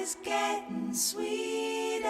is getting sweeter.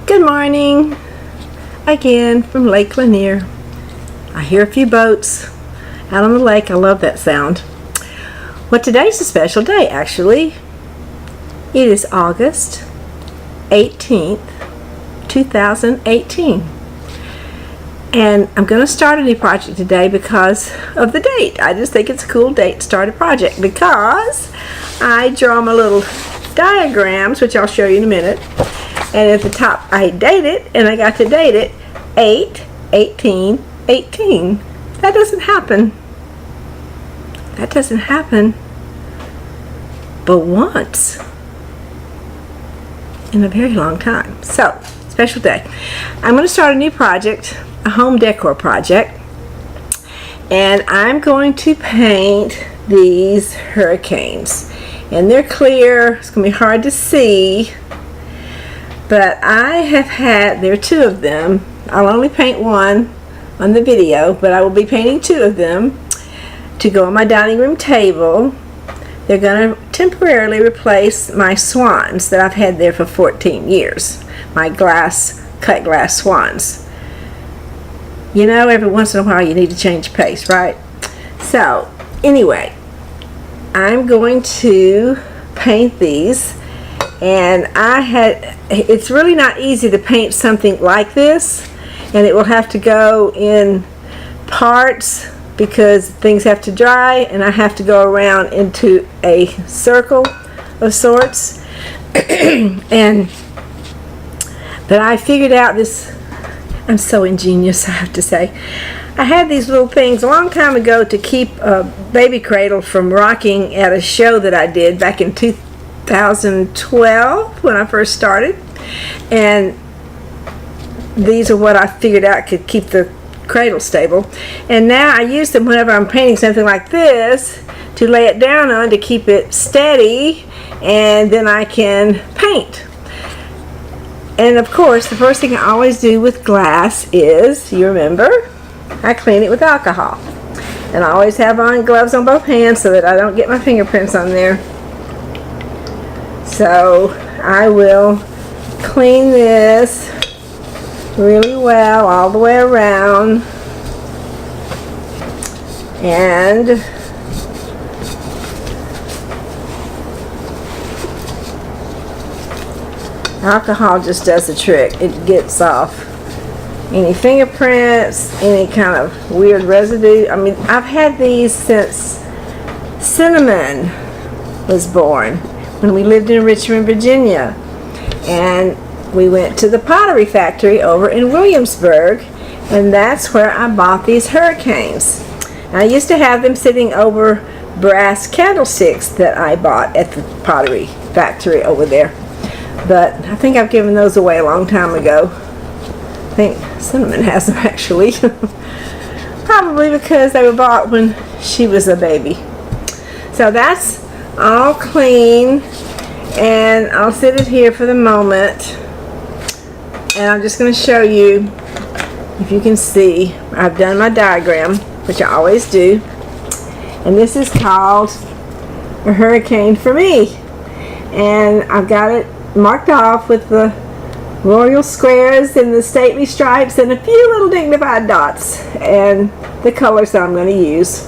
Good morning again from Lake Lanier. I hear a few boats out on the lake. I love that sound. Well, today's a special day actually. It is August 18th, 2018. And I'm going to start a new project today because of the date. I just think it's a cool date to start a project because I draw my little diagrams, which I'll show you in a minute. And at the top I date it, and I got to date it 8/18/18. That doesn't happen. That doesn't happen but once in a very long time. So, special day. I'm going to start a new project, a home decor project. And I'm going to paint these hurricanes. And they're clear. It's going to be hard to see. But I have had, there are two of them. I'll only paint one on the video, but I will be painting two of them to go on my dining room table. They're going to temporarily replace my swans that I've had there for 14 years. My cut glass swans. You know, every once in a while you need to change pace, right? So, anyway, I'm going to paint these. And it's really not easy to paint something like this, and it will have to go in parts because things have to dry, and I have to go around into a circle of sorts. But I figured out this, I'm so ingenious, I have to say. I had these little things a long time ago to keep a baby cradle from rocking at a show that I did back in 2012 when I first started, and these are what I figured out could keep the cradle stable. And now I use them whenever I'm painting something like this to lay it down on to keep it steady, and then I can paint. And of course, the first thing I always do with glass is, you remember, I clean it with alcohol. And I always have on gloves on both hands so that I don't get my fingerprints on there. So I will clean this really well all the way around, and alcohol just does the trick. It gets off any fingerprints, any kind of weird residue. I mean, I've had these since Cinnamon was born, when we lived in Richmond, Virginia, and we went to the Pottery factory over in Williamsburg, and that's where I bought these hurricanes. And I used to have them sitting over brass candlesticks that I bought at the Pottery factory over there, but I think I've given those away a long time ago. I think Cinnamon has them actually. Probably because they were bought when she was a baby. So that's all clean, and I'll sit it here for the moment, and I'm just going to show you, if you can see, I've done my diagram, which I always do, and this is called a hurricane for me, and I've got it marked off with the royal squares and the stately stripes and a few little dignified dots and the colors that I'm going to use.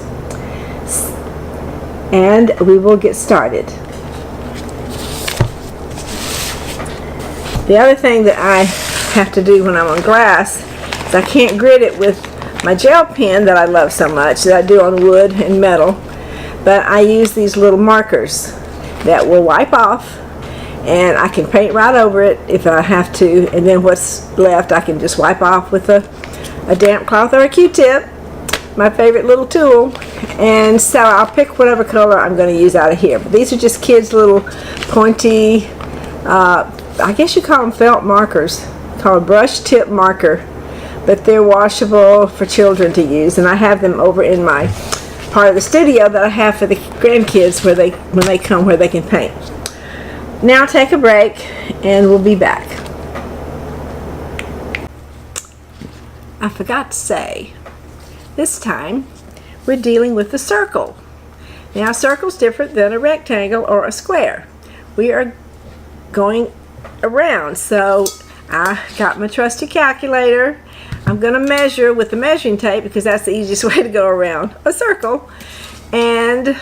And we will get started. The other thing that I have to do when I'm on glass is I can't grit it with my gel pen that I love so much, that I do on wood and metal. but I use these little markers that will wipe off, and I can paint right over it if I have to, and then what's left I can just wipe off with a damp cloth or a Q-tip, my favorite little tool. And so I'll pick whatever color I'm going to use out of here. But these are just kids' little pointy, I guess you call them felt markers, called brush tip marker, but they're washable for children to use. And I have them over in my part of the studio that I have for the grandkids when they come where they can paint. Now take a break and we'll be back. I forgot to say, this time we're dealing with the circle. Now a circle's different than a rectangle or a square. We are going around, so I got my trusty calculator. I'm going to measure with the measuring tape because that's the easiest way to go around a circle, and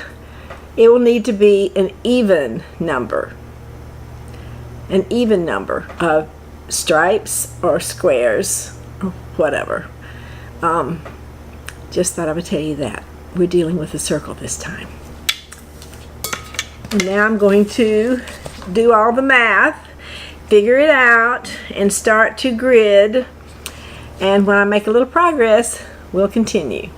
it will need to be an even number of stripes or squares or whatever. Just thought I would tell you that. We're dealing with a circle this time. And now I'm going to do all the math, figure it out, and start to grid. And when I make a little progress, we'll continue.